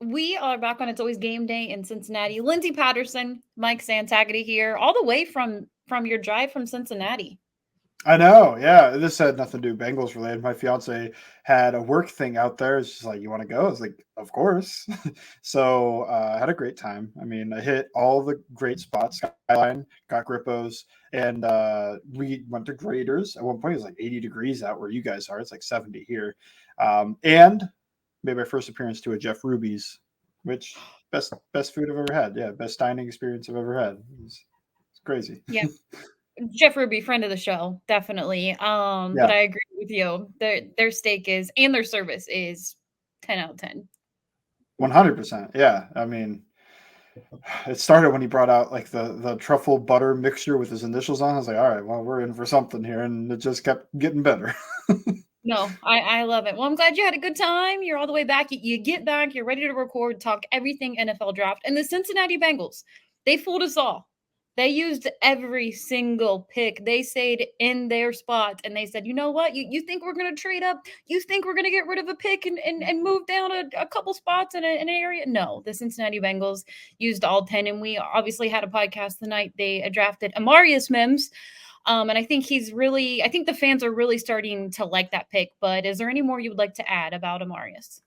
We are back on It's Always Game Day in Cincinnati. Lindsay Patterson, Mike Santagata here, all the way from your drive from Cincinnati. I know, yeah. This had nothing to do Bengals related. My fiance had a work thing out there. It's just like, you want to go? I was like, of course. So I had a great time. I mean, I hit all the great spots, Skyline, got Grippos, and we went to Graders. At one point, it was like 80 degrees out where you guys are. It's like 70 here. And made my first appearance to a Jeff Ruby's, which best food I've ever had. Yeah, best dining experience I've ever had. It's crazy. Yeah, Jeff Ruby, friend of the show, definitely. But Yeah. I agree with you. Their steak is and their service is 10 out of 10. 100%. Yeah. I mean, it started when he brought out like the truffle butter mixture with his initials on. I was like, all right, well, we're in for something here. And it just kept getting better. No, I love it. Well, I'm glad you had a good time. You're all the way back. You get back. You're ready to record, talk everything NFL draft. And the Cincinnati Bengals, they fooled us all. They used every single pick. They stayed in their spot and they said, you know what? You think we're going to trade up? You think we're going to get rid of a pick and move down a couple spots in an area? No, the Cincinnati Bengals used all 10. And we obviously had a podcast the night they drafted Amarius Mims. And I think I think the fans are really starting to like that pick. But is there any more you would like to add about Amarius?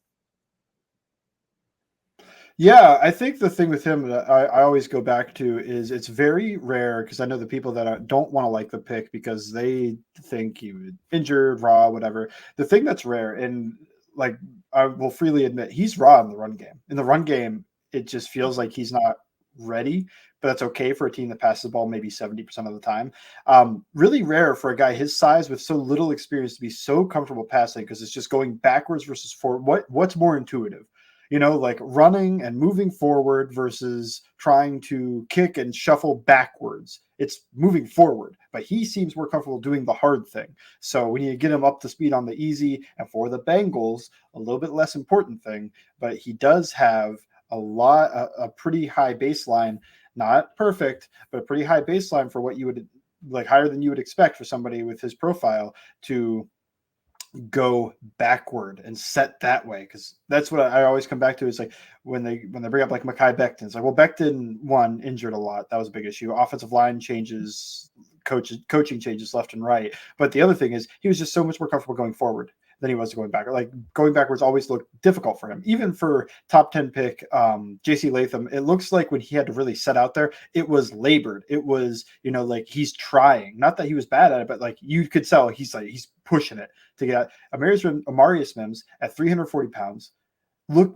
Yeah, I think the thing with him that I always go back to is it's very rare because I know the people that don't want to like the pick because they think he was injured, raw, whatever. The thing that's rare, and like I will freely admit, he's raw in the run game. In the run game, it just feels like he's not ready, but that's okay for a team that passes the ball maybe 70% of the time. Really rare for a guy his size with so little experience to be so comfortable passing because it's just going backwards versus forward. What's more intuitive? Like running and moving forward versus trying to kick and shuffle backwards. It's moving forward, but he seems more comfortable doing the hard thing. So we need to get him up to speed on the easy. And for the Bengals, a little bit less important thing, but he does have a pretty high baseline, not perfect, but a pretty high baseline for what you would like, higher than you would expect for somebody with his profile to go backward and set that way, because that's what I always come back to. Is like when they bring up like Mekhi Becton, it's like, well, Becton one injured a lot, that was a big issue. Offensive line changes, coaching changes left and right, but the other thing is he was just so much more comfortable going forward than he was going back. Like going backwards always looked difficult for him. Even for top 10 pick JC Latham, it looks like when he had to really set out there, it was labored. It was, like he's trying. Not that he was bad at it, but like you could tell he's pushing it to get out. Amarius Mims at 340 pounds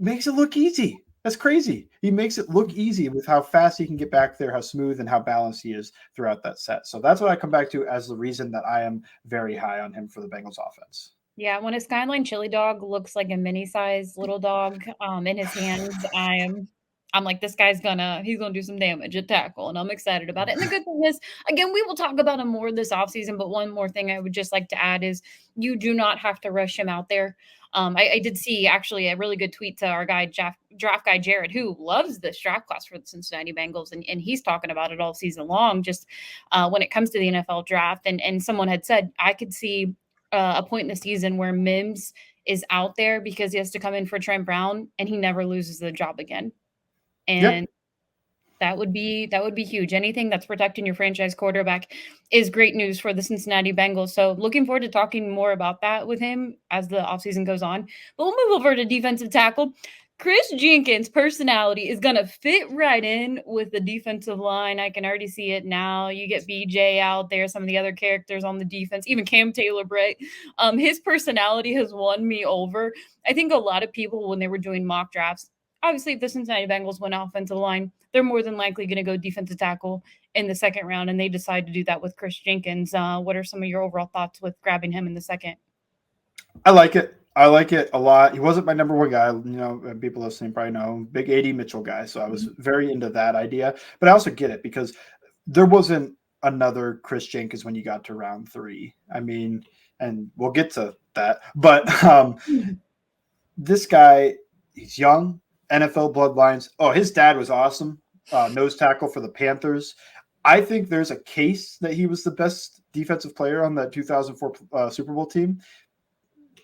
makes it look easy. That's crazy. He makes it look easy with how fast he can get back there, how smooth and how balanced he is throughout that set. So that's what I come back to as the reason that I am very high on him for the Bengals offense. Yeah, when a Skyline chili dog looks like a mini size little dog in his hands, I'm like, this guy's he's gonna do some damage at tackle, and I'm excited about it. And the good thing is, again, we will talk about him more this offseason, but one more thing I would just like to add is you do not have to rush him out there. I did see actually a really good tweet to our guy draft guy Jared, who loves this draft class for the Cincinnati Bengals, and he's talking about it all season long, just when it comes to the NFL draft. And someone had said I could see a point in the season where Mims is out there because he has to come in for Trent Brown and he never loses the job again. And Yep. that would be huge. Anything that's protecting your franchise quarterback is great news for the Cincinnati Bengals. So looking forward to talking more about that with him as the offseason goes on. But we'll move over to defensive tackle. Kris Jenkins' personality is going to fit right in with the defensive line. I can already see it now. You get BJ out there, some of the other characters on the defense, even Cam Taylor-Britt. His personality has won me over. I think a lot of people, when they were doing mock drafts, obviously if the Cincinnati Bengals went offensive line, they're more than likely going to go defensive tackle in the second round, and they decide to do that with Kris Jenkins. What are some of your overall thoughts with grabbing him in the second? I like it. I like it a lot. He wasn't my number one guy. People listening probably know, big AD Mitchell guy. So I was very into that idea. But I also get it because there wasn't another Kris Jenkins when you got to round 3. I mean, and we'll get to that. But this guy, he's young, NFL bloodlines. Oh, his dad was awesome. Nose tackle for the Panthers. I think there's a case that he was the best defensive player on that 2004 Super Bowl team.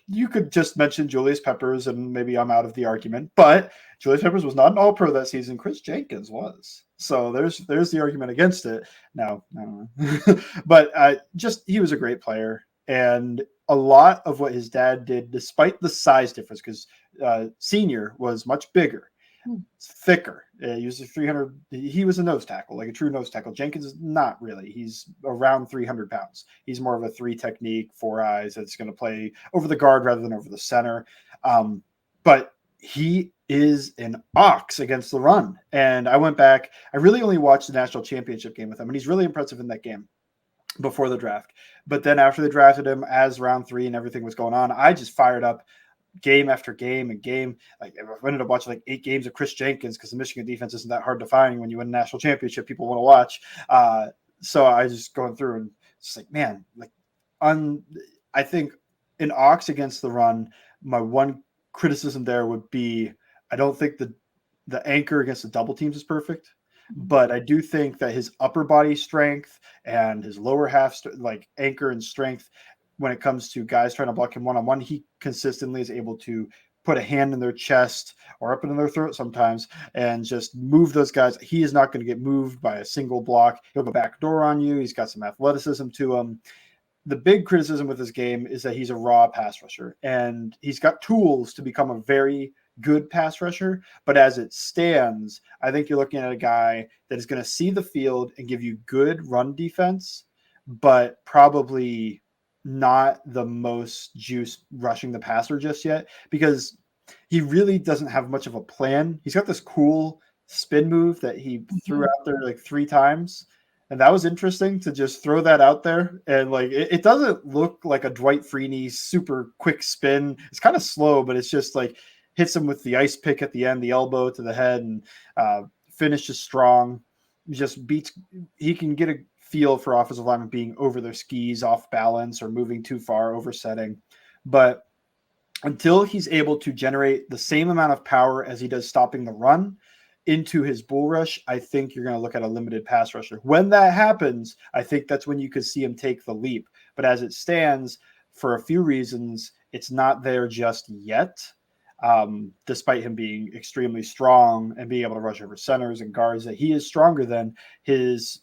you could just mention Julius Peppers and maybe I'm out of the argument, but Julius Peppers was not an all-pro that season. Kris Jenkins was. So there's the argument against it. Now, but just he was a great player. And a lot of what his dad did, despite the size difference, because senior was much bigger, thicker. He was a 300. He was a nose tackle, like a true nose tackle. Jenkins is not really. He's around 300 pounds. He's more of a 3 technique, 4 eyes that's going to play over the guard rather than over the center. But he is an ox against the run. And I went back. I really only watched the national championship game with him, and he's really impressive in that game before the draft. But then after they drafted him as round 3 and everything was going on, I just fired up game after game and game. Like I ended up watching like 8 games of Kris Jenkins because the Michigan defense isn't that hard to find. When you win a national championship, people want to watch. So I just going through and just like, man, like I think in Ox against the run, my one criticism there would be, I don't think the anchor against the double teams is perfect. But I do think that his upper body strength and his lower half, like anchor and strength, when it comes to guys trying to block him one-on-one, he consistently is able to put a hand in their chest or up in their throat sometimes and just move those guys. He is not going to get moved by a single block. He'll go back door on you. He's got some athleticism to him. The big criticism with his game is that he's a raw pass rusher, and he's got tools to become a very good pass rusher. But as it stands, I think you're looking at a guy that is going to see the field and give you good run defense, but probably not the most juice rushing the passer just yet, because he really doesn't have much of a plan. He's got this cool spin move that he threw out there like 3 times. And that was interesting to just throw that out there. And like, it doesn't look like a Dwight Freeney super quick spin. It's kind of slow, but it's just like hits him with the ice pick at the end, the elbow to the head, and finishes strong. Just beats, he can get a feel for offensive linemen being over their skis, off balance, or moving too far, oversetting. But until he's able to generate the same amount of power as he does stopping the run into his bull rush, I think you're going to look at a limited pass rusher. When that happens, I think that's when you could see him take the leap. But as it stands, for a few reasons, it's not there just yet. Despite him being extremely strong and being able to rush over centers and guards that he is stronger than, his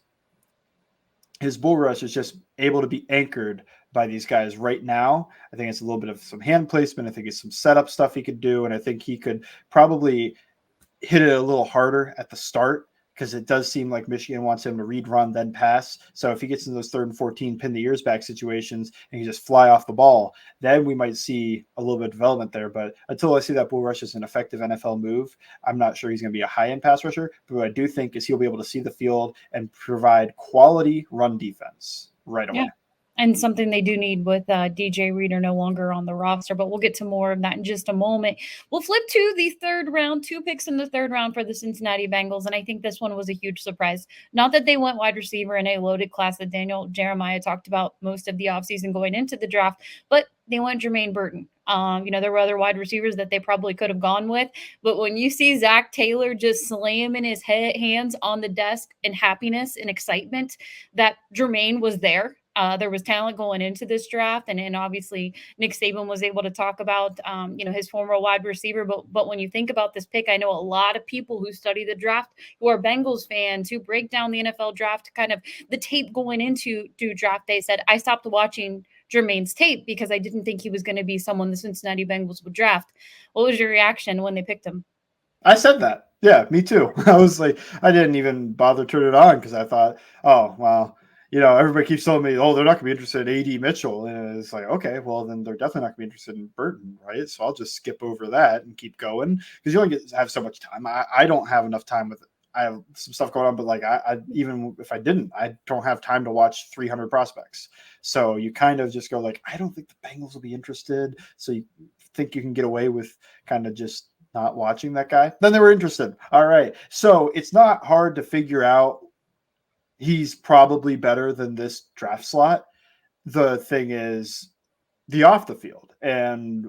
bull rush is just able to be anchored by these guys right now. I think it's a little bit of some hand placement. I think it's some setup stuff he could do. And I think he could probably hit it a little harder at the start, because it does seem like Michigan wants him to read, run, then pass. So if he gets in those 3rd and 14 pin the ears back situations and he just fly off the ball, then we might see a little bit of development there. But until I see that bull rush as an effective NFL move, I'm not sure he's going to be a high-end pass rusher. But what I do think is he'll be able to see the field and provide quality run defense right away. Yeah. And something they do need with DJ Reader no longer on the roster, but we'll get to more of that in just a moment. We'll flip to the 3rd round, 2 picks in the 3rd round for the Cincinnati Bengals, and I think this one was a huge surprise. Not that they went wide receiver in a loaded class that Daniel Jeremiah talked about most of the offseason going into the draft, but they went Jermaine Burton. There were other wide receivers that they probably could have gone with, but when you see Zac Taylor just slamming his hands on the desk in happiness and excitement that Jermaine was there. There was talent going into this draft, and obviously Nick Saban was able to talk about, his former wide receiver. But when you think about this pick, I know a lot of people who study the draft, who are Bengals fans, who break down the NFL draft, kind of the tape going into draft day, said, I stopped watching Jermaine's tape because I didn't think he was going to be someone the Cincinnati Bengals would draft. What was your reaction when they picked him? I said that. Yeah, me too. I was like, I didn't even bother turning it on because I thought, oh, well, everybody keeps telling me, oh, they're not going to be interested in A.D. Mitchell. And it's like, okay, well, then they're definitely not going to be interested in Burton, right? So I'll just skip over that and keep going, because you only have so much time. I don't have enough time with it. I have some stuff going on, but like I even if I didn't, I don't have time to watch 300 prospects. So you kind of just go like, I don't think the Bengals will be interested. So you think you can get away with kind of just not watching that guy. Then they were interested. All right. So it's not hard to figure out he's probably better than this draft slot. The thing is the off the field. And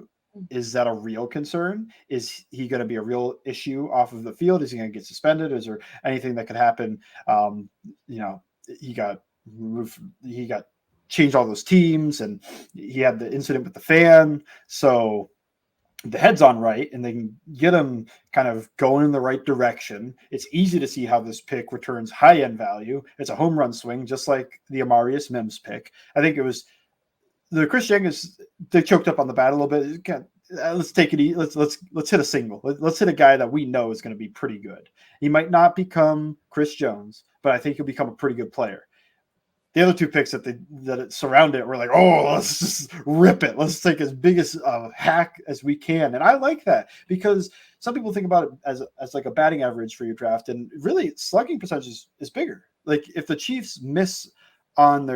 is that a real concern? Is he going to be a real issue off of the field? Is he going to get suspended? Is there anything that could happen? He got changed all those teams, and he had the incident with the fan. So the head's on right, and they can get him kind of going in the right direction. It's easy to see how this pick returns high-end value. It's a home run swing, just like the Amarius Mims pick. I think it was the Kris Jenkins. They choked up on the bat a little bit. Let's take it easy. Let's hit a single. Let's hit a guy that we know is going to be pretty good. He might not become Chris Jones, but I think he'll become a pretty good player. The other two picks that surround it were like, oh, let's just rip it. Let's take as big as hack as we can. And I like that because some people think about it as like a batting average for your draft, and really slugging percentage is bigger. Like if the Chiefs missed on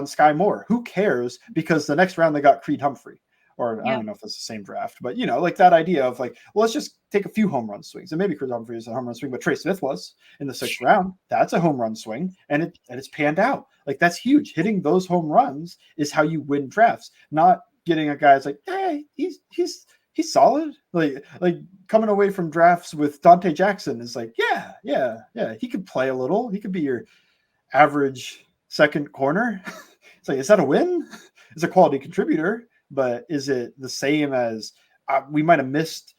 Sky Moore, who cares? Because the next round they got Creed Humphrey. Or I don't know if it's the same draft, but like that idea of like, well, let's just take a few home run swings. And maybe Chris Humphrey is a home run swing, but Trey Smith was in the 6th round. That's a home run swing, and it's panned out. Like that's huge. Hitting those home runs is how you win drafts. Not getting a guy that's like, hey, he's solid. Like coming away from drafts with Daijahn Jackson is like, yeah. He could play a little. He could be your average second corner. It's like, is that a win? It's a quality contributor. But is it the same as we might have missed?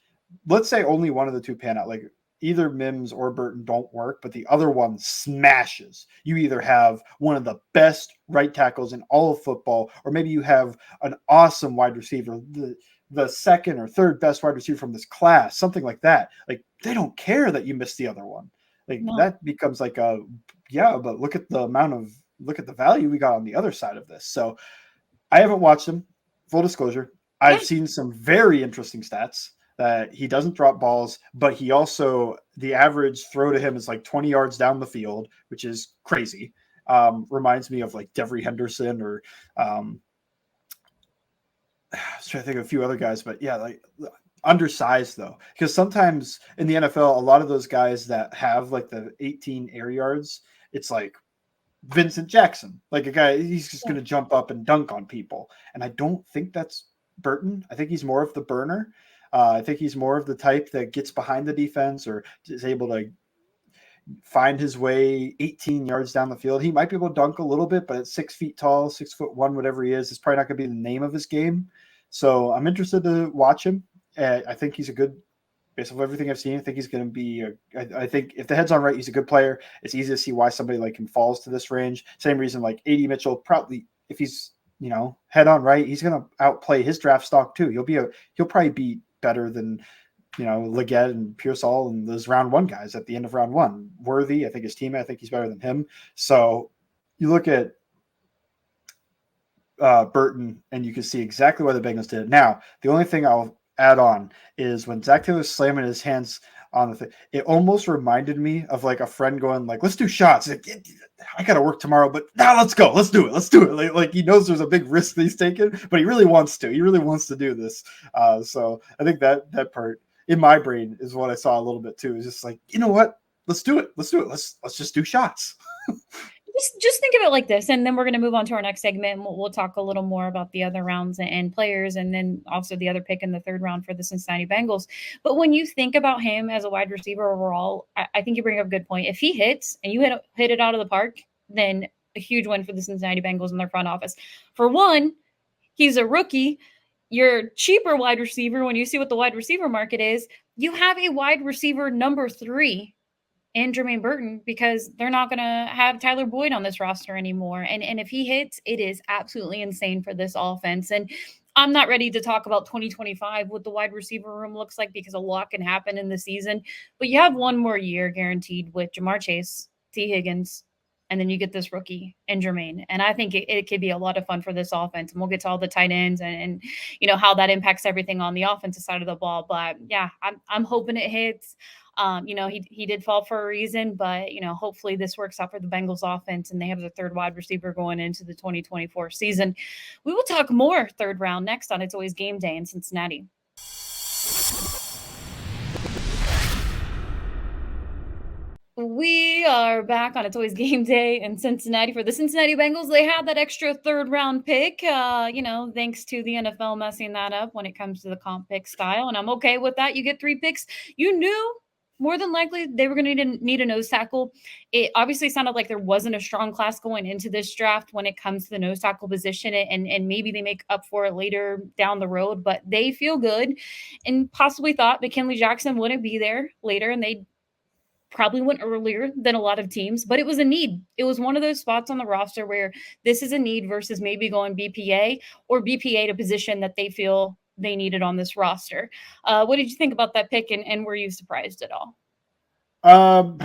Let's say only one of the two pan out. Like either Mims or Burton don't work, but the other one smashes. You either have one of the best right tackles in all of football, or maybe you have an awesome wide receiver, the second or third best wide receiver from this class, something like that. Like they don't care that you missed the other one. Like that becomes like but look at the value we got on the other side of this. So I haven't watched him. Full disclosure, I've seen some very interesting stats that he doesn't drop balls, but he also, the average throw to him is like 20 yards down the field, which is crazy. Reminds me of like Devery Henderson or I was trying to think of a few other guys, but yeah, like undersized though, because sometimes in the NFL, a lot of those guys that have like the 18 air yards, it's like Vincent Jackson, like a guy, he's just going to jump up and dunk on people. And I don't think that's Burton. I think he's more of the burner. I think he's more of the type that gets behind the defense or is able to find his way 18 yards down the field. He might be able to dunk a little bit, but at 6 feet tall, 6'1", whatever he is, it's probably not going to be the name of his game. So I'm interested to watch him. I think he's a good, based on everything I've seen, I think he's going to be I think if the head's on right, he's a good player. It's easy to see why somebody like him falls to this range. Same reason like A.D. Mitchell, probably if he's, head on right, he's going to outplay his draft stock too. He'll probably be better than, Leggett and Pearsall and those round one guys at the end of round one. Worthy, I think his teammate, I think he's better than him. So you look at Burton and you can see exactly why the Bengals did it. Now, the only thing I'll add on is when Zac Taylor's slamming his hands on the thing, it almost reminded me of like a friend going like, let's do shots. Like, I got to work tomorrow, but now let's go. Let's do it. Like he knows there's a big risk that he's taking, but he really wants to. He really wants to do this. So I think that part in my brain is what I saw a little bit too. Is just like, you know what? Let's do it. Let's just do shots. Just think of it like this, and then we're going to move on to our next segment. We'll talk a little more about the other rounds and players, and then also the other pick in the 3rd round for the Cincinnati Bengals. But when you think about him as a wide receiver overall, I think you bring up a good point. If he hits and you hit it out of the park, then a huge win for the Cincinnati Bengals and their front office. For one, he's a rookie. Your cheaper wide receiver, when you see what the wide receiver market is, you have a wide receiver number 3 and Jermaine Burton, because they're not going to have Tyler Boyd on this roster anymore. And if he hits, it is absolutely insane for this offense. And I'm not ready to talk about 2025, what the wide receiver room looks like, because a lot can happen in the season. But you have one more year guaranteed with Jamar Chase, T. Higgins, and then you get this rookie and Jermaine. And I think it could be a lot of fun for this offense. And we'll get to all the tight ends and how that impacts everything on the offensive side of the ball. But yeah, I'm hoping it hits. He did fall for a reason, but hopefully this works out for the Bengals offense and they have the 3rd wide receiver going into the 2024 season. We will talk more 3rd round next on It's Always Game Day in Cincinnati. We are back on It's Always Game Day in Cincinnati for the Cincinnati Bengals. They had that extra 3rd round pick, thanks to the NFL messing that up when it comes to the comp pick style. And I'm okay with that. You get 3 picks. You knew more than likely they were going to need a nose tackle. It obviously sounded like there wasn't a strong class going into this draft when it comes to the nose tackle position, and maybe they make up for it later down the road, but they feel good and possibly thought McKinnley Jackson wouldn't be there later, and they probably went earlier than a lot of teams, but it was a need. It was one of those spots on the roster where this is a need versus maybe going BPA or BPA to position that they feel they needed on this roster. What did you think about that pick, and were you surprised at all? Um,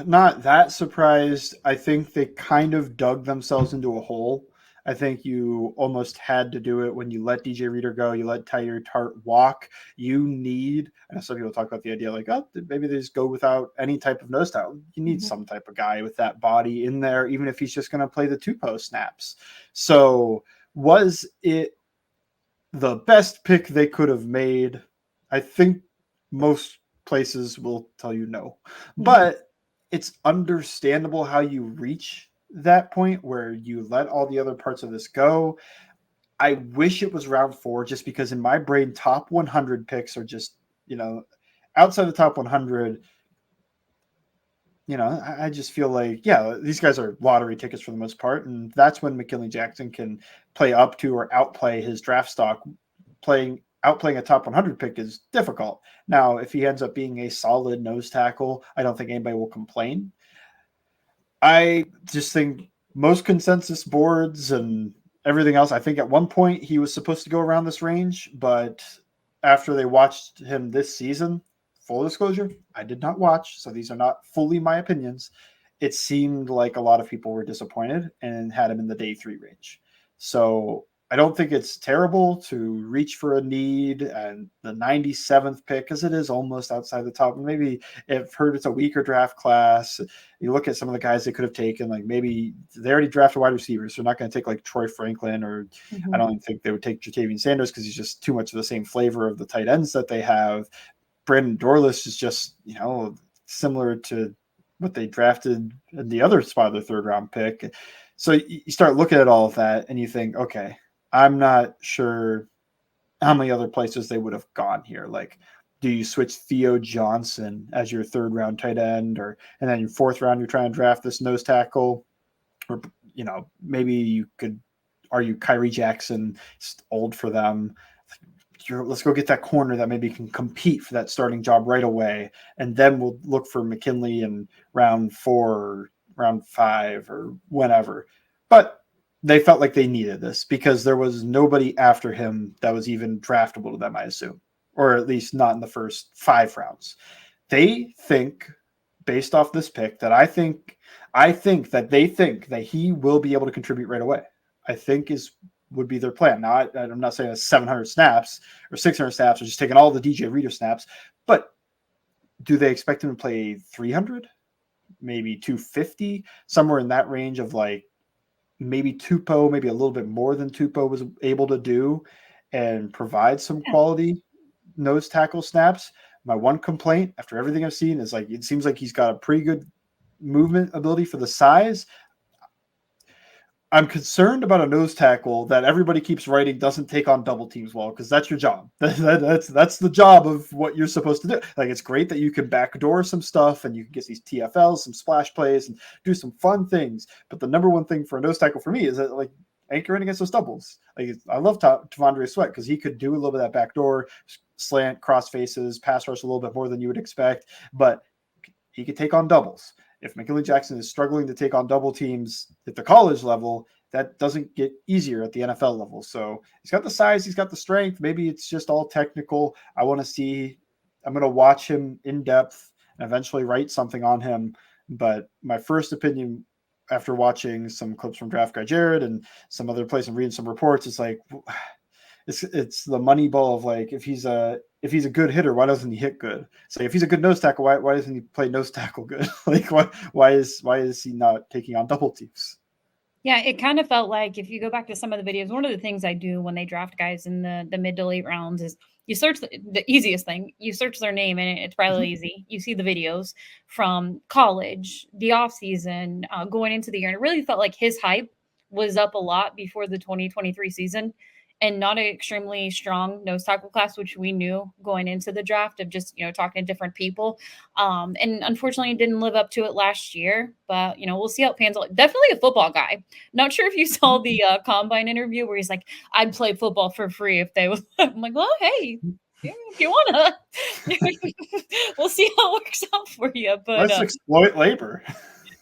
not that surprised. I think they kind of dug themselves into a hole. I think you almost had to do it when you let DJ Reader go, you let Tyler Tart walk. You need, I know some people talk about the idea like, oh, maybe they just go without any type of nose tackle. You need some type of guy with that body in there, even if he's just going to play the 2-post snaps. So was it the best pick they could have made? I think most places will tell you no, but it's understandable how you reach that point where you let all the other parts of this go. I wish it was round 4, just because in my brain, top 100 picks are just, outside the top 100, I just feel like, yeah, these guys are lottery tickets for the most part. And that's when McKinnley Jackson can play up to or outplay his draft stock. Outplaying a top 100 pick is difficult. Now, if he ends up being a solid nose tackle, I don't think anybody will complain. I just think most consensus boards and everything else, I think at one point he was supposed to go around this range, but after they watched him this season, full disclosure, I did not watch, so these are not fully my opinions. It seemed like a lot of people were disappointed and had him in the day 3 range. So I don't think it's terrible to reach for a need and the 97th pick, because it is almost outside the top. Maybe if heard it's a weaker draft class, you look at some of the guys they could have taken, like maybe they already drafted wide receivers. So they're not going to take like Troy Franklin, or I don't even think they would take Jatavian Sanders because he's just too much of the same flavor of the tight ends that they have. Brandon Dorlus is just, similar to what they drafted in the other spot of the 3rd round pick. So you start looking at all of that and you think, okay, I'm not sure how many other places they would have gone here. Like, do you switch Theo Johnson as your 3rd round tight end, and then your 4th round, you're trying to draft this nose tackle, or, maybe you could argue Kyrie Jackson is old for them. Let's go get that corner that maybe can compete for that starting job right away. And then we'll look for McKinnley in round 4 or round 5 or whenever. But they felt like they needed this because there was nobody after him that was even draftable to them, I assume, or at least not in the first 5 rounds. They think, based off this pick, that I think that they think that he will be able to contribute right away. I think would be their plan. Now, I'm not saying it's 700 snaps or 600 snaps or just taking all the DJ Reader snaps, but do they expect him to play 300, maybe 250, somewhere in that range of like maybe Tupou, maybe a little bit more than Tupou was able to do, and provide some quality nose tackle snaps? My one complaint after everything I've seen is like, it seems like he's got a pretty good movement ability for the size. I'm concerned about a nose tackle that everybody keeps writing doesn't take on double teams well, because that's your job. That's the job of what you're supposed to do. Like, it's great that you can backdoor some stuff and you can get these TFLs, some splash plays, and do some fun things. But the number one thing for a nose tackle for me is that, like, anchoring against those doubles. Like, I love T'Vondre Sweat because he could do a little bit of that backdoor, slant, cross faces, pass rush a little bit more than you would expect, but he could take on doubles. If McKinnley Jackson is struggling to take on double teams at the college level, that doesn't get easier at the NFL level. So he's got the size, he's got the strength. Maybe it's just all technical. I'm going to watch him in depth and eventually write something on him. But my first opinion after watching some clips from Draft Guy Jared and some other place and reading some reports, it's like, it's the money ball of like, if he's a good hitter, why doesn't he hit good? So if he's a good nose tackle, why doesn't he play nose tackle good? Like, why is he not taking on double teams? Yeah, it kind of felt like, if you go back to some of the videos, one of the things I do when they draft guys in the mid to late rounds is you search the easiest thing. You search their name and it's probably easy. You see the videos from college, the off season, going into the year. And it really felt like his hype was up a lot before the 2023 season. and not an extremely strong nose tackle class, which we knew going into the draft of just, talking to different people. And unfortunately, it didn't live up to it last year, but, we'll see how it pans out. Definitely a football guy. Not sure if you saw the combine interview where he's like, I'd play football for free if they was. I'm like, well, hey, yeah, if you want to, we'll see how it works out for you. But Let's exploit labor.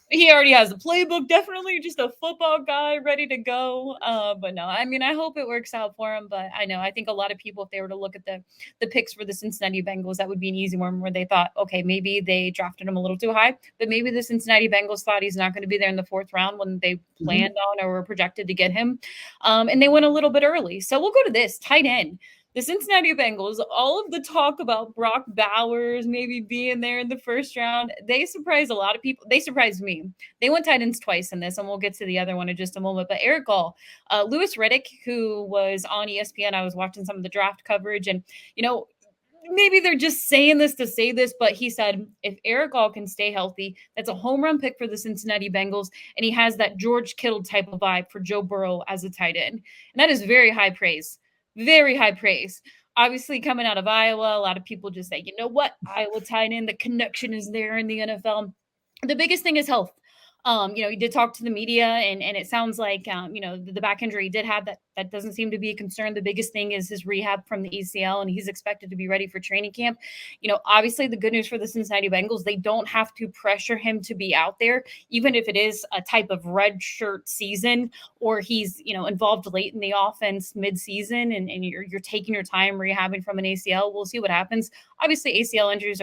he already has a playbook, definitely just a football guy ready to go. But no, I mean, I hope it works out for him. But I think a lot of people, if they were to look at the picks for the Cincinnati Bengals, that would be an easy one where they thought, okay, maybe they drafted him a little too high, but maybe the Cincinnati Bengals thought he's not going to be there in the fourth round when they planned on or were projected to get him. And they went a little bit early. So we'll go to this tight end. The Cincinnati Bengals, all of the talk about Brock Bowers maybe being there in the first round, they surprised a lot of people. They surprised me. They went tight ends twice in this, and we'll get to the other one in just a moment. But Erick All, Louis Riddick, who was on ESPN, I was watching some of the draft coverage, and, maybe they're just saying this to say this, but he said if Erick All can stay healthy, that's a home run pick for the Cincinnati Bengals, and he has that George Kittle type of vibe for Joe Burrow as a tight end. And that is very high praise. Very high praise. Obviously, coming out of Iowa, a lot of people just say, you know what? Iowa tight end, the connection is there in the NFL. The biggest thing is health. He did talk to the media, and it sounds like, the back injury he did have, that doesn't seem to be a concern. The biggest thing is his rehab from the ACL, and he's expected to be ready for training camp. Obviously the good news for the Cincinnati Bengals, they don't have to pressure him to be out there, even if it is a type of red shirt season, or he's, involved late in the offense mid-season, and you're taking your time rehabbing from an ACL. We'll see what happens. Obviously, ACL injuries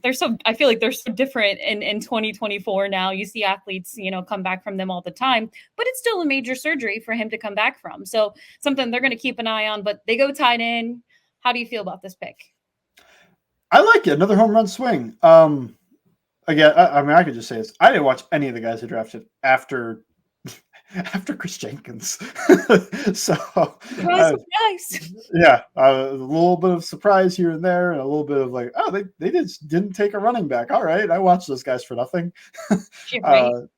I feel like they're so different in 2024 now. You see athletes, come back from them all the time, but it's still a major surgery for him to come back from. So something they're going to keep an eye on, but they go tight end. How do you feel about this pick? I like it. Another home run swing. Again, I could just say this. I didn't watch any of the guys who drafted after Kris Jenkins. So surprise. Yeah, a little bit of surprise here and there, and a little bit of like, oh, they just didn't take a running back. All right, I watched those guys for nothing. Right.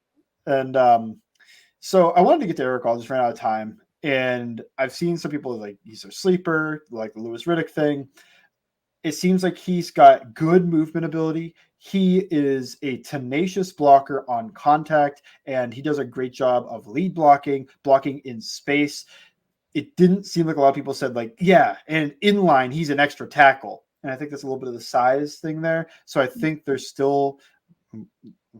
So I wanted to get to Erick All, just ran out of time, and I've seen some people like he's a sleeper, like the Louis Riddick thing. It seems like he's got good movement ability. He is a tenacious blocker on contact, and he does a great job of lead blocking in space. It didn't seem like a lot of people said, like, yeah, and in line, he's an extra tackle. And I think that's a little bit of the size thing there. So I think there's still a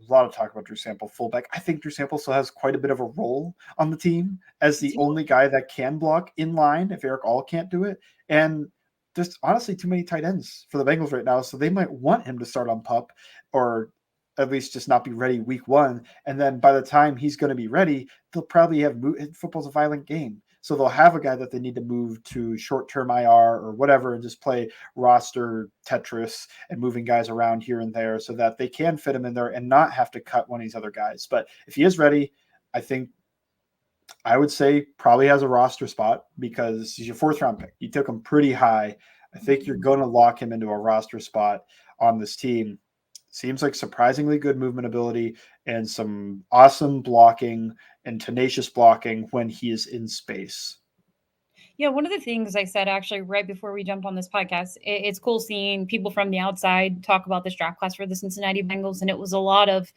lot of talk about Drew Sample fullback. I think Drew Sample still has quite a bit of a role on the team as the only guy that can block in line if Erick All can't do it. And there's honestly too many tight ends for the Bengals right now, so they might want him to start on PUP, or at least just not be ready week one. And then by the time he's going to be ready, they'll probably have football's a violent game. So they'll have a guy that they need to move to short-term IR or whatever and just play roster Tetris and moving guys around here and there so that they can fit him in there and not have to cut one of these other guys. But if he is ready, I think I would say probably has a roster spot because he's your fourth round pick. You took him pretty high. I think you're going to lock him into a roster spot on this team. Seems like surprisingly good movement ability and some awesome blocking and tenacious blocking when he is in space. Yeah, one of the things I said actually right before we jumped on this podcast, it's cool seeing people from the outside talk about this draft class for the Cincinnati Bengals. And it was a lot of,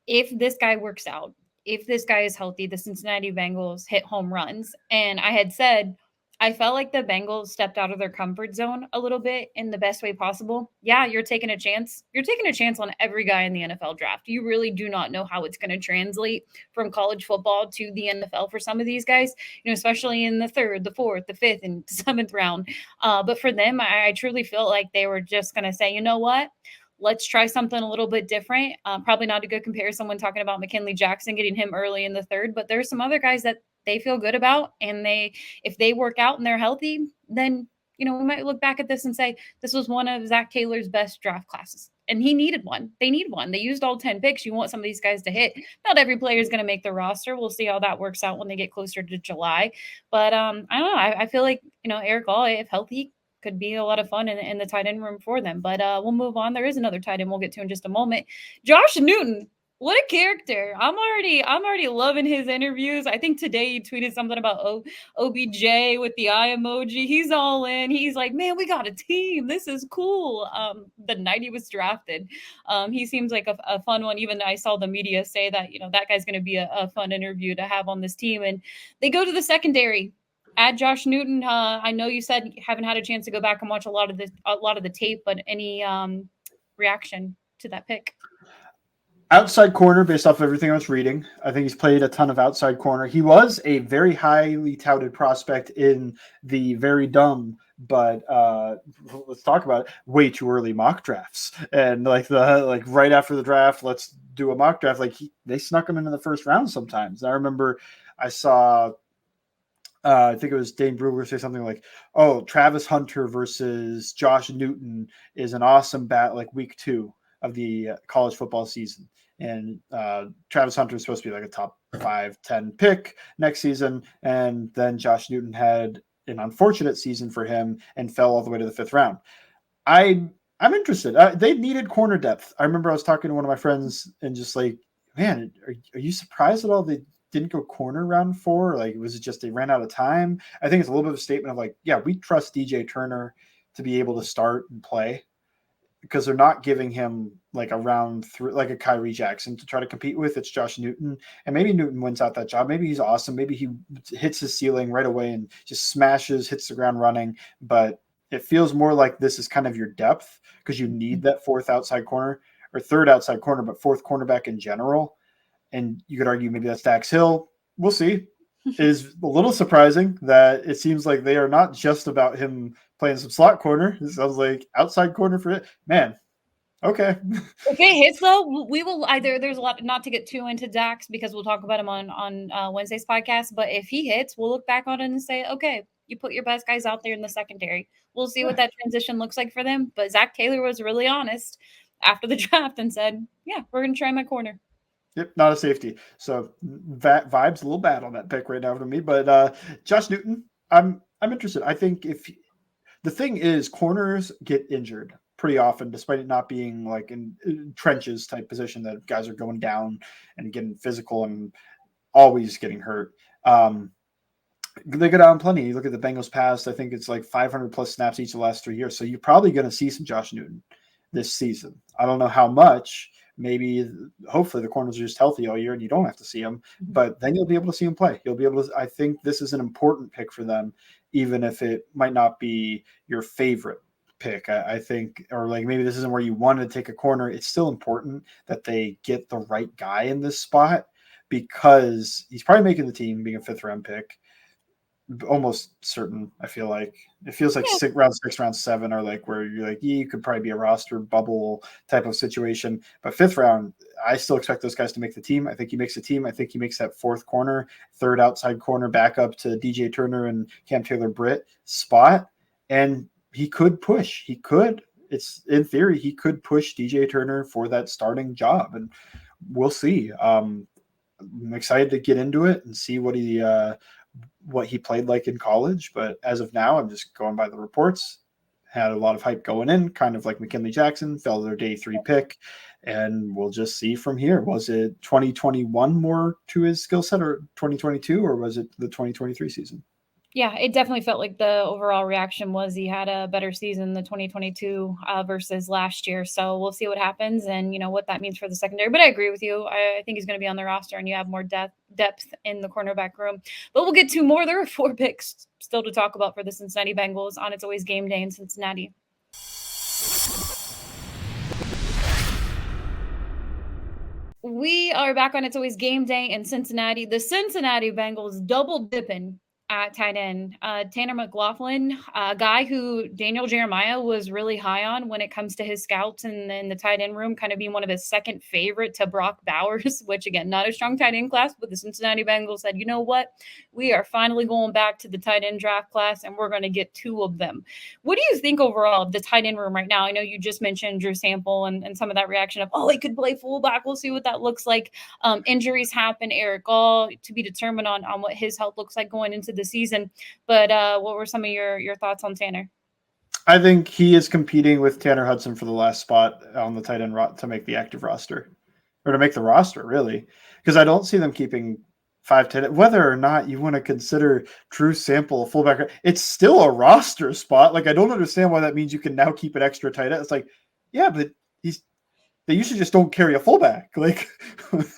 if this guy works out, if this guy is healthy, the Cincinnati Bengals hit home runs. And I had said, I felt like the Bengals stepped out of their comfort zone a little bit in the best way possible. Yeah, you're taking a chance. You're taking a chance on every guy in the NFL draft. You really do not know how it's going to translate from college football to the NFL for some of these guys, especially in the third, the fourth, the fifth, and seventh round. But for them, I truly felt like they were just going to say, you know what? Let's try something a little bit different. Probably not a good comparison when talking about McKinnley Jackson, getting him early in the third, but there's some other guys that they feel good about. And if they work out and they're healthy, then, we might look back at this and say, this was one of Zac Taylor's best draft classes. And he needed one. They need one. They used all 10 picks. You want some of these guys to hit. Not every player is going to make the roster. We'll see how that works out when they get closer to July. But I don't know. I feel like, Erick All, if healthy, could be a lot of fun in the tight end room for them. But we'll move on. There is another tight end we'll get to in just a moment. Josh Newton What a character. I'm already loving his interviews. I think today he tweeted something about OBJ with the eye emoji. He's all in. He's like, man, we got a team. This is cool. The night he was drafted, he seems like a fun one. Even I saw the media say that, that guy's going to be a fun interview to have on this team. And they go to the secondary. Add Josh Newton. I know you said you haven't had a chance to go back and watch a lot of the tape, but any reaction to that pick? Outside corner, based off of everything I was reading. I think he's played a ton of outside corner. He was a very highly touted prospect in the very dumb, but let's talk about it, way too early mock drafts. And like right after the draft, let's do a mock draft. Like they snuck him into the first round sometimes. I remember I saw I think it was Dane Brewer say something like, "Oh, Travis Hunter versus Josh Newton is an awesome bat like week 2 of the college football season." And Travis Hunter is supposed to be like a top 5-10 pick next season. And then Josh Newton had an unfortunate season for him and fell all the way to the 5th round. I'm interested. They needed corner depth. I remember I was talking to one of my friends and just like, man, are you surprised at all they didn't go corner round 4? Like, was it just they ran out of time? I think it's a little bit of a statement of like, yeah, we trust DJ Turner to be able to start and play, because they're not giving him like a round 3, like a Kyrie Jackson to try to compete with. It's Josh Newton, and maybe Newton wins out that job. Maybe he's awesome. Maybe he hits his ceiling right away and just smashes, hits the ground running. But it feels more like this is kind of your depth, because you need that 4th outside corner or 3rd outside corner, but 4th cornerback in general. And you could argue maybe that's Dax Hill. We'll see. It is a little surprising that it seems like they are not just about him playing some slot corner. It sounds like outside corner for it. Man, okay. If it hits though, we will either. There's a lot, not to get too into Dax because we'll talk about him on Wednesday's podcast. But if he hits, we'll look back on it and say, okay, you put your best guys out there in the secondary. We'll see what that transition looks like for them. But Zac Taylor was really honest after the draft and said, yeah, we're going to try my corner. Yep, not a safety. So that vibe's a little bad on that pick right now for me. But Josh Newton, I'm interested. I think if the thing is, corners get injured pretty often, despite it not being like in trenches type position that guys are going down and getting physical and always getting hurt. They go down plenty. You look at the Bengals past, I think it's like 500 plus snaps each of the last 3 years. So you're probably going to see some Josh Newton this season. I don't know how much. Maybe, hopefully, the corners are just healthy all year and you don't have to see them. But then you'll be able to see him play. You'll be able to. I think this is an important pick for them, even if it might not be your favorite pick. I think, or like maybe this isn't where you want to take a corner. It's still important that they get the right guy in this spot, because he's probably making the team, being a 5th round pick. Almost certain. I feel like it feels like round 6, round 7 are like where you're like, you could probably be a roster bubble type of situation. But 5th round, I still expect those guys to make the team. I think he makes the team. I think he makes that 4th corner, 3rd outside corner back up to DJ Turner and Cam Taylor-Britt spot. And he could push. He could. It's in theory, he could push DJ Turner for that starting job. And we'll see. I'm excited to get into it and see what he played like in college. But as of now, I'm just going by the reports. Had a lot of hype going in, kind of like McKinnley Jackson, fell their day 3 pick. And we'll just see from here. Was it 2021 more to his skill set, or 2022, or was it the 2023 season? Yeah, it definitely felt like the overall reaction was he had a better season the 2022 versus last year. So we'll see what happens and, what that means for the secondary. But I agree with you. I think he's going to be on the roster and you have more depth in the cornerback room. But we'll get to more. There are 4 picks still to talk about for the Cincinnati Bengals on It's Always Game Day in Cincinnati. We are back on It's Always Game Day in Cincinnati. The Cincinnati Bengals double dipping at tight end. Tanner McLachlan, a guy who Daniel Jeremiah was really high on when it comes to his scouts and in the tight end room, kind of being one of his second favorite to Brock Bowers, which again, not a strong tight end class, but the Cincinnati Bengals said, you know what? We are finally going back to the tight end draft class and we're going to get 2 of them. What do you think overall of the tight end room right now? I know you just mentioned Drew Sample and some of that reaction of, he could play fullback. We'll see what that looks like. Injuries happen. Erick All to be determined on what his health looks like going into the season. But what were some of your thoughts on Tanner? I think he is competing with Tanner Hudson for the last spot on the tight end to make the active roster. or to make the roster, really, because I don't see them keeping 5'10". Whether or not you want to consider Drew Sample a fullback, it's still a roster spot. Like, I don't understand why that means you can now keep an extra tight end. It's like, yeah, but they usually just don't carry a fullback. Like,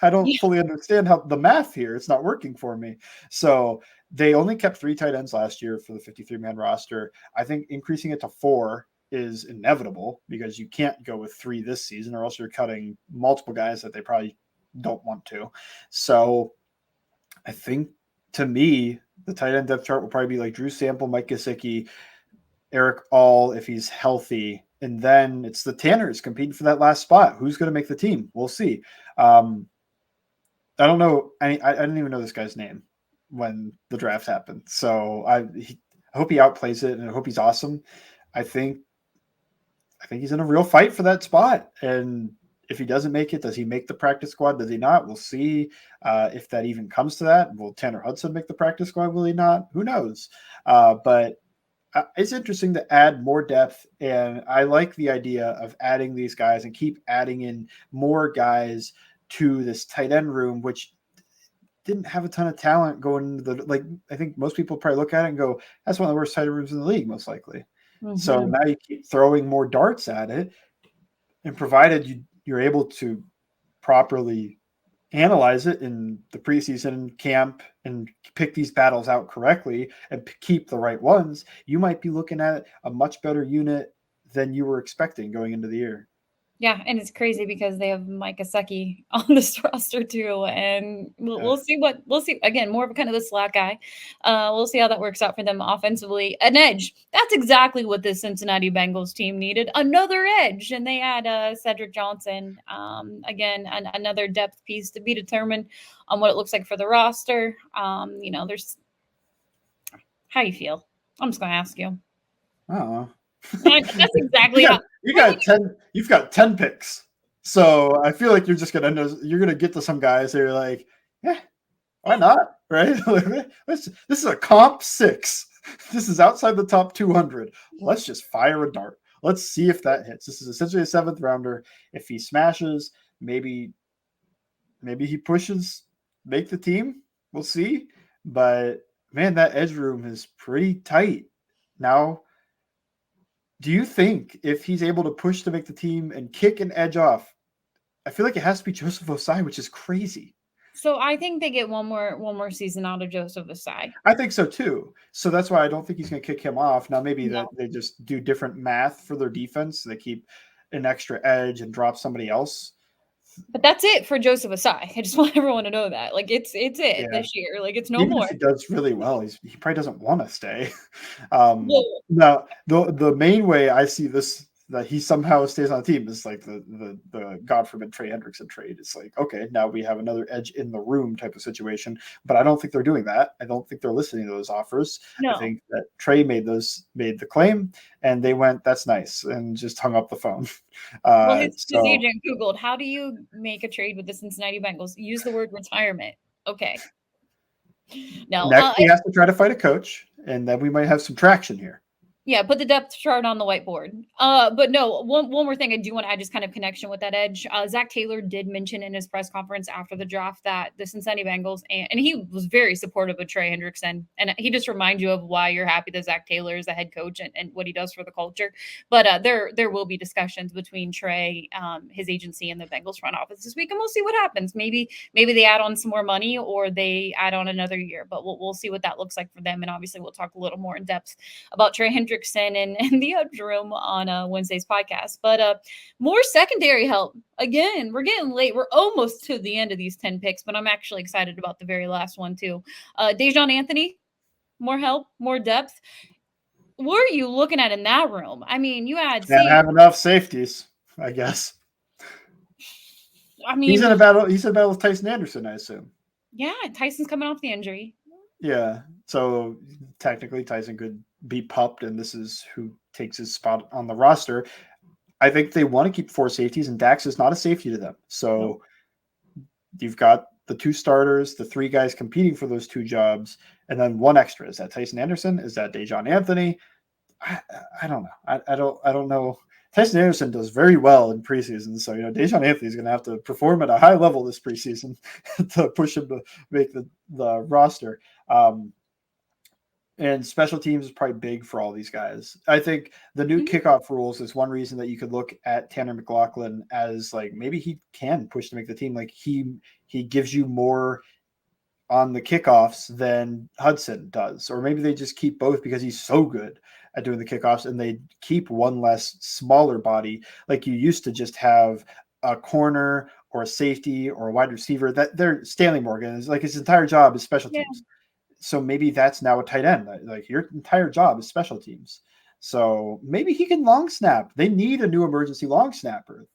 I don't fully understand how the math here. It's not working for me. So they only kept 3 tight ends last year for the 53-man roster. I think increasing it to 4 is inevitable because you can't go with 3 this season, or else you're cutting multiple guys that they probably don't want to. So I think, to me, the tight end depth chart will probably be like Drew Sample, Mike Gesicki, Erick All if he's healthy, and then it's the Tanners competing for that last spot. Who's going to make the team? We'll see. I don't know. I didn't even know this guy's name when the draft happened. So I hope he outplays it, and I hope he's awesome. I think he's in a real fight for that spot. And if he doesn't make it, does he make the practice squad? Does he not? We'll see if that even comes to that. Will Tanner Hudson make the practice squad? Will he not? Who knows? But it's interesting to add more depth, and I like the idea of adding these guys and keep adding in more guys to this tight end room, which didn't have a ton of talent going into the, I think most people probably look at it and go, that's one of the worst tight end rooms in the league, most likely. Mm-hmm. So now you keep throwing more darts at it, and provided you're able to properly analyze it in the preseason camp and pick these battles out correctly and keep the right ones, you might be looking at a much better unit than you were expecting going into the year. Yeah, and it's crazy because they have Mike Gesicki on this roster too, and we'll see we'll see. Again, more of kind of the slack guy. We'll see how that works out for them offensively. An edge. That's exactly what the Cincinnati Bengals team needed. Another edge, and they had Cedric Johnson. Again, another depth piece to be determined on what it looks like for the roster. There's how you feel. I'm just going to ask you. Oh. That's exactly how you've got 10 picks. So I feel like you're gonna get to some guys that are like, yeah, why not? Right? This is a comp 6. This is outside the top 200. Let's just fire a dart. Let's see if that hits. This is essentially a 7th rounder. If he smashes, maybe he pushes, make the team. We'll see. But man, that edge room is pretty tight. Now, do you think if he's able to push to make the team and kick an edge off, I feel like it has to be Joseph Ossai, which is crazy. So I think they get one more season out of Joseph Ossai. I think so too. So that's why I don't think he's going to kick him off. Now maybe that they just do different math for their defense. So they keep an extra edge and drop somebody else. But that's it for Joseph Ossai. I just want everyone to know that. Like it's this year. Like it's no Even more. if he does really well, he probably doesn't want to stay. Now the main way I see this, that he somehow stays on the team, is like the God forbid Trey Hendrickson trade. It's like, okay, now we have another edge in the room type of situation. But I don't think they're doing that. I don't think they're listening to those offers. No. I think that Trey made the claim, and they went, that's nice, and just hung up the phone. His agent Googled, how do you make a trade with the Cincinnati Bengals? Use the word retirement. Okay. No. Next, he has to try to fight a coach, and then we might have some traction here. Yeah, put the depth chart on the whiteboard. But no, one more thing I do want to add, just kind of connection with that edge. Zac Taylor did mention in his press conference after the draft that the Cincinnati Bengals, and he was very supportive of Trey Hendrickson. And he just reminds you of why you're happy that Zac Taylor is the head coach and what he does for the culture. But there will be discussions between Trey, his agency, and the Bengals front office this week, and we'll see what happens. Maybe they add on some more money, or they add on another year, but we'll see what that looks like for them. And obviously we'll talk a little more in depth about Trey Hendrickson and the edge room on Wednesday's podcast. But more secondary help. Again, we're getting late. We're almost to the end of these 10 picks, but I'm actually excited about the very last one too. Daijahn Anthony, more help, more depth. What are you looking at in that room? I mean, you had can't have enough safeties, I guess. I mean, he's in a battle with Tyson Anderson, I assume. Yeah, Tyson's coming off the injury. Yeah, so technically Tyson could be pupped, and this is who takes his spot on the roster. I think they want to keep 4 safeties, and Dax is not a safety to them. So You've got the 2 starters, the 3 guys competing for those 2 jobs, and then 1 extra. Is that Tyson Anderson? Is that Daijahn Anthony? I don't know. I don't know. Tyson Anderson does very well in preseason. So, Daijahn Anthony is going to have to perform at a high level this preseason to push him to make the roster. And special teams is probably big for all these guys. I think the new kickoff rules is one reason that you could look at Tanner McLachlan as like maybe he can push to make the team. Like he gives you more on the kickoffs than Hudson does, or maybe they just keep both because he's so good at doing the kickoffs, and they keep one less smaller body. Like you used to just have a corner or a safety or a wide receiver. That they're Stanley Morgan is like his entire job is special teams. So maybe that's now a tight end. Like your entire job is special teams. So maybe he can long snap. They need a new emergency long snapper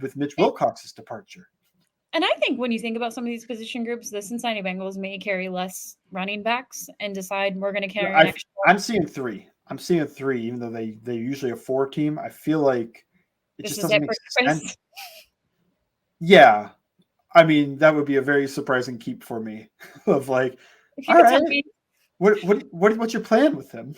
with Mitch Wilcox's departure. And I think when you think about some of these position groups, the Cincinnati Bengals may carry less running backs and decide we're going to carry an extra. I'm seeing three. Even though they usually a 4 team. I feel like it just doesn't make sense. Yeah. I mean, that would be a very surprising keep for me of like, all right, what's your plan with him?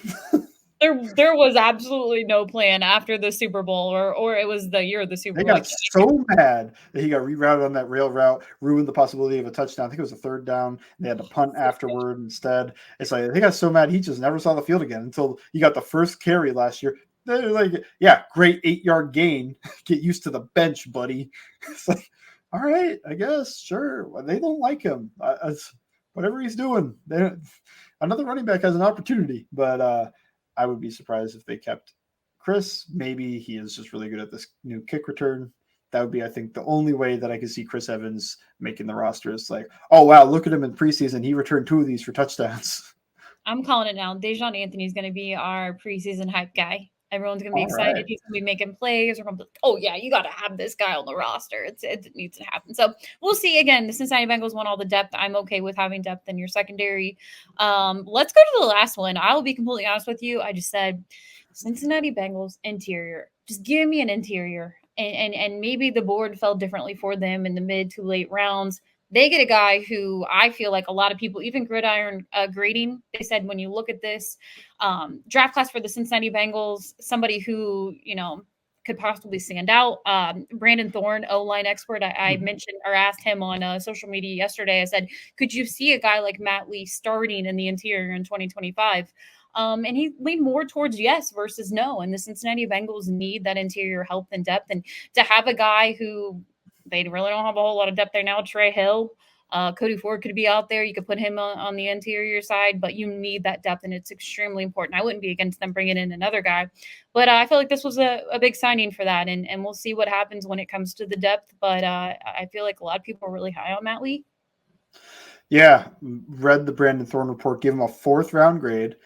There was absolutely no plan after the Super Bowl, or it was the year of the Super Bowl. They got so mad that he got rerouted on that rail route, ruined the possibility of a touchdown. I think it was a 3rd down. They had to punt afterward instead. It's like they got so mad he just never saw the field again until he got the first carry last year. They're like, yeah, great 8-yard gain. Get used to the bench, buddy. It's like, all right, I guess, sure. Well, they don't like him. Whatever he's doing, another running back has an opportunity, but I would be surprised if they kept Kris. Maybe he is just really good at this new kick return. That would be, I think, the only way that I could see Chris Evans making the roster is like, oh, wow, look at him in preseason. He returned 2 of these for touchdowns. I'm calling it now. Daijahn Anthony is going to be our preseason hype guy. Everyone's going to be excited. Right. He's going to be making plays. We're going to be like, oh, yeah, you got to have this guy on the roster. It needs to happen. So we'll see. Again, the Cincinnati Bengals want all the depth. I'm okay with having depth in your secondary. Let's go to the last one. I will be completely honest with you. I just said Cincinnati Bengals interior. Just give me an interior. And maybe the board fell differently for them in the mid to late rounds. They get a guy who I feel like a lot of people, even Gridiron grading, they said when you look at this draft class for the Cincinnati Bengals, somebody who, could possibly stand out. Brandon Thorne, O-line expert, I mentioned or asked him on social media yesterday. I said, could you see a guy like Matt Lee starting in the interior in 2025? And he leaned more towards yes versus no. And the Cincinnati Bengals need that interior help and depth. And to have a guy who they really don't have a whole lot of depth there now, Trey Hill, Cody Ford could be out there. You could put him on the interior side, but you need that depth, and it's extremely important. I wouldn't be against them bringing in another guy, but I feel like this was a big signing for that, and we'll see what happens when it comes to the depth. But I feel like a lot of people are really high on Matt Lee. Yeah, read the Brandon Thorne report, give him a 4th round grade.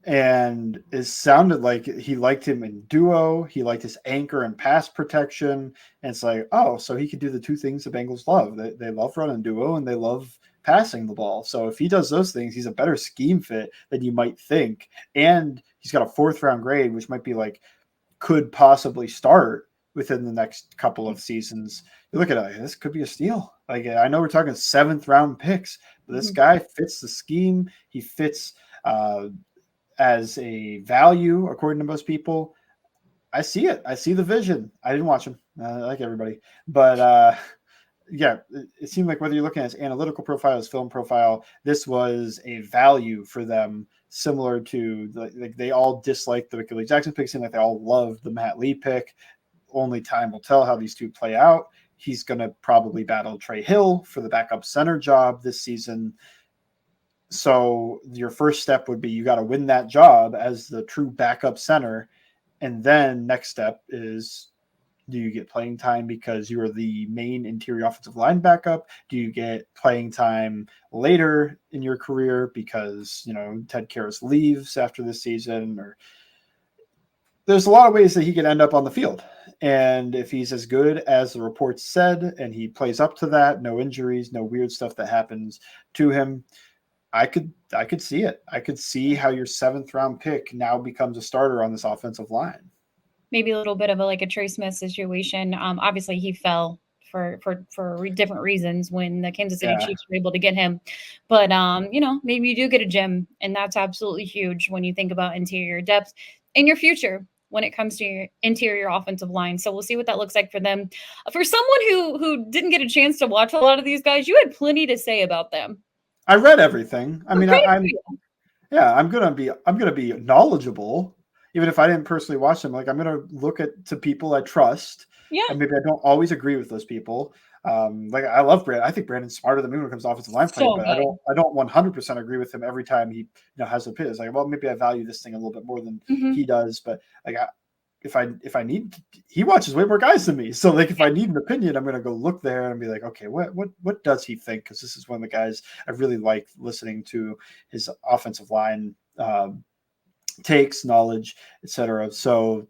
And it sounded like he liked him in duo. He liked his anchor and pass protection. And it's like, oh, so he could do the 2 things the Bengals love. They love running duo and they love passing the ball. So if he does those things, he's a better scheme fit than you might think. And he's got a 4th round grade, which might be like, could possibly start within the next couple of seasons. You look at it, this could be a steal. Like, I know we're talking 7th round picks, but this guy fits the scheme. He fits, as a value, according to most people. I see it. I see the vision. I didn't watch him like everybody, but yeah, it seemed like whether you're looking at his analytical profile, his film profile, this was a value for them, similar to like they all disliked the McKinnley Jackson pick. Seemed like they all loved the Matt Lee pick. Only time will tell how these 2 play out. He's going to probably battle Trey Hill for the backup center job this season. So your first step would be you got to win that job as the true backup center. And then next step is, do you get playing time because you are the main interior offensive line backup? Do you get playing time later in your career because, Ted Karras leaves after this season? Or there's a lot of ways that he could end up on the field. And if he's as good as the reports said, and he plays up to that, no injuries, no weird stuff that happens to him, I could see it. I could see how your 7th round pick now becomes a starter on this offensive line. Maybe a little bit of a Trey Smith situation. Obviously, he fell for different reasons when the Kansas City Chiefs were able to get him. But maybe you do get a gem, and that's absolutely huge when you think about interior depth in your future. when it comes to your interior offensive line. So we'll see what that looks like for them. For someone who didn't get a chance to watch a lot of these guys, you had plenty to say about them. I read everything. I mean, Great for I'm you. yeah, I'm gonna be knowledgeable, even if I didn't personally watch them. Like I'm gonna look at to people I trust, Yeah, and maybe I don't always agree with those people. Like I love Brandon. I think Brandon's smarter than me when it comes to offensive line play, so but good. I don't 100% agree with him every time he has a pit. It's like, well, maybe I value this thing a little bit more than Mm-hmm. he does. But like if I need, he watches way more guys than me. So like if I need an opinion, I'm gonna go look there and be like, okay, what does he think? Because this is one of the guys I really like listening to his offensive line takes, knowledge, etc. So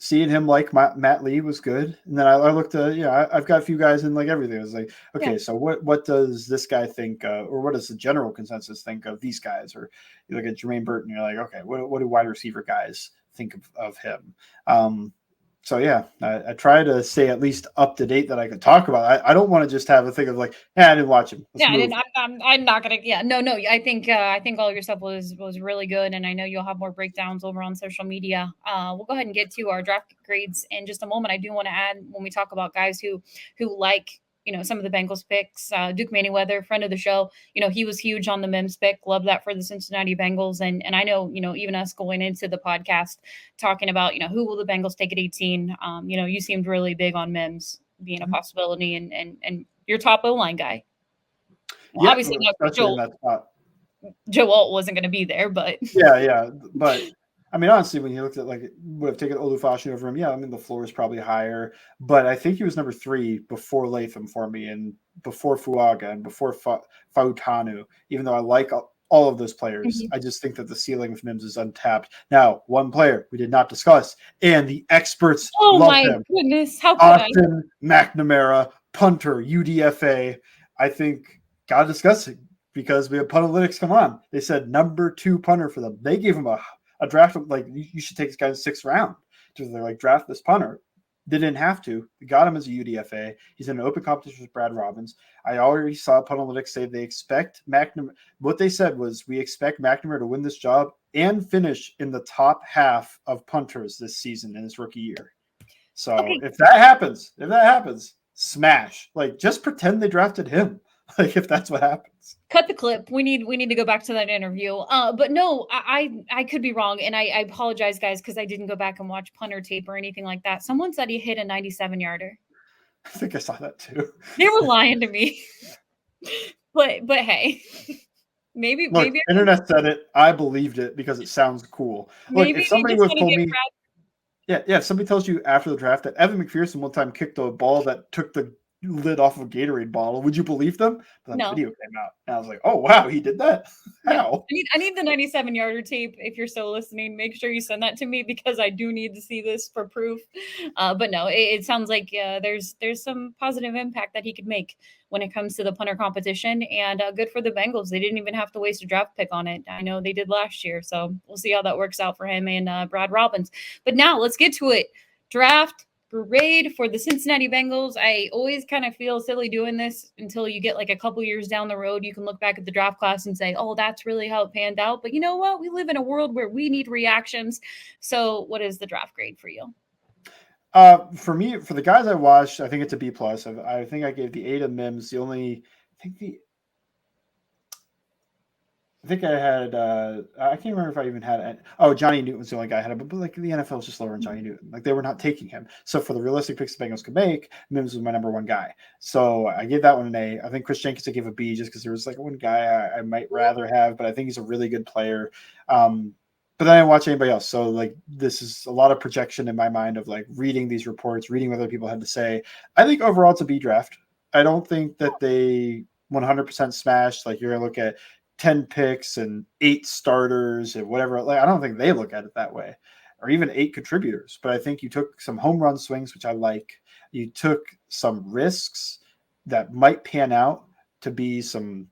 seeing him like Matt Lee was good, and then I looked at I've got a few guys in like everything. I was like, Yeah. okay, so what does this guy think, or what does the general consensus think of these guys? Or you look at Jermaine Burton, you're like, okay, what do wide receiver guys think of him? So yeah, I try to stay at least up to date that I could talk about. I don't want to just have a thing of like, I didn't watch him. Let's Yeah, I move. didn't. I'm not gonna. Yeah, no. I think all your stuff was really good, and I know you'll have more breakdowns over on social media. We'll go ahead and get to our draft grades in just a moment. I do want to add when we talk about guys who like some of the Bengals picks. Duke Manyweather, friend of the show, he was huge on the Mims pick. Love that for the Cincinnati Bengals, and I know even us going into the podcast talking about who will the Bengals take at 18. You seemed really big on Mims being a possibility, and your top O line guy. Well, Yeah, obviously, no, especially in that spot. Joe Alt wasn't going to be there, but Yeah, but I mean, honestly, when you looked at like would have taken Olufashi over him, yeah, I mean the floor is probably higher, but I think he was number 3 before Latham for me, and before Fuaga, and before Fautanu. Even though I like all of those players, Mhm. I just think that the ceiling of Mims is untapped. Now, one player we did not discuss, and the experts Oh love my him: goodness, how could I? Austin McNamara, punter, UDFA. I think gotta discuss it because we have Punalytics come on. They said number 2 punter for them. They gave him a draft like you should take this guy in the 6th round. So they're like draft this punter. They didn't have to. They got him as a UDFA. He's in an open competition with Brad Robbins. I already saw Punalytics say they expect McNamara. What they said was we expect McNamara to win this job and finish in the top half of punters this season in his rookie year. So Okay, if that happens, smash. Like just pretend they drafted him. Like if that's what happens. cut the clip. We need to go back to that interview. But no, I could be wrong, and I apologize, guys, because I didn't go back and watch punter tape or anything like that. Someone said he hit a 97 yarder. I think I saw that too. They were lying to me, but hey, maybe Look, internet said it. I believed it because it sounds cool. Look, maybe if they somebody just would want have to told get me, yeah, if somebody tells you after the draft that Evan McPherson one time kicked a ball that took the lid off of a Gatorade bottle, would you believe them? But then the no. video came out, and I was like, oh wow, he did that. Yeah, How? I need the 97 yarder tape. If you're still listening, make sure you send that to me because I do need to see this for proof. But no, it sounds like there's some positive impact that he could make when it comes to the punter competition, and good for the Bengals. They didn't even have to waste a draft pick on it. I know they did last year, so we'll see how that works out for him and Brad Robbins. But now let's get to it. Draft grade for the Cincinnati Bengals. I always kind of feel silly doing this until you get like a couple years down the road. You can look back at the draft class and say, oh, that's really how it panned out. But you know what? We live in a world where we need reactions. So, what is the draft grade for you? For me, for the guys I watched, I think it's a B plus. I think I gave the A to Mims. I think I had. I can't remember if I even had. Johnny Newton was the only guy I had, but like the NFL is just lower on Johnny Newton. Like they were not taking him. So for the realistic picks the Bengals could make, Mims was my number 1 guy. So I gave that one an A. I think Kris Jenkins I gave a B just because there was like one guy I might rather have, but I think he's a really good player. But then I didn't watch anybody else. So like this is a lot of projection in my mind of like reading these reports, reading what other people had to say. I think overall it's a B draft. I don't think that they 100% smashed. Like you're gonna look at 10 picks and 8 starters and whatever. Like I don't think they look at it that way, or even 8 contributors. But I think you took some home run swings, which I like. You took some risks that might pan out to be some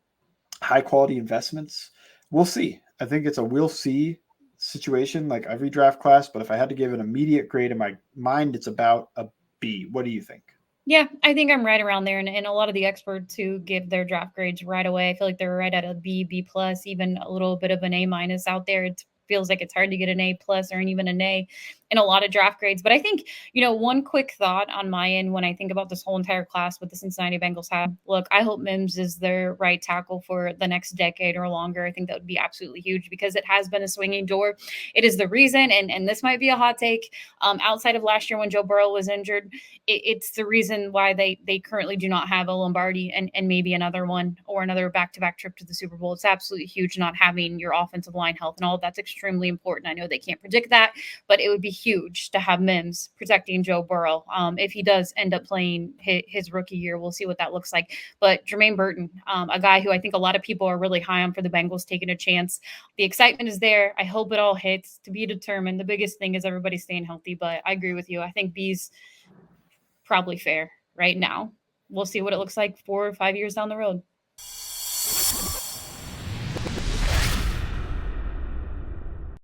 high quality investments. We'll see. I think it's a we'll see situation like every draft class. But if I had to give an immediate grade in my mind, it's about a B. What do you think? Yeah, I think I'm right around there. And a lot of the experts who give their draft grades right away, I feel like they're right at a B, B plus, even a little bit of an A minus out there. It's feels like it's hard to get an A+ or even an A in a lot of draft grades. But I think, one quick thought on my end when I think about this whole entire class with the Cincinnati Bengals have, look, I hope Mims is their right tackle for the next decade or longer. I think that would be absolutely huge because it has been a swinging door. It is the reason, and this might be a hot take, outside of last year when Joe Burrow was injured, it's the reason why they currently do not have a Lombardi and maybe another one or another back-to-back trip to the Super Bowl. It's absolutely huge not having your offensive line health and all of that's extremely important. I know they can't predict that, but it would be huge to have Mims protecting Joe Burrow. If he does end up playing his rookie year, we'll see what that looks like. But Jermaine Burton, a guy who I think a lot of people are really high on for the Bengals taking a chance. The excitement is there. I hope it all hits, to be determined. The biggest thing is everybody staying healthy, but I agree with you. I think B's probably fair right now. We'll see what it looks like 4 or 5 years down the road.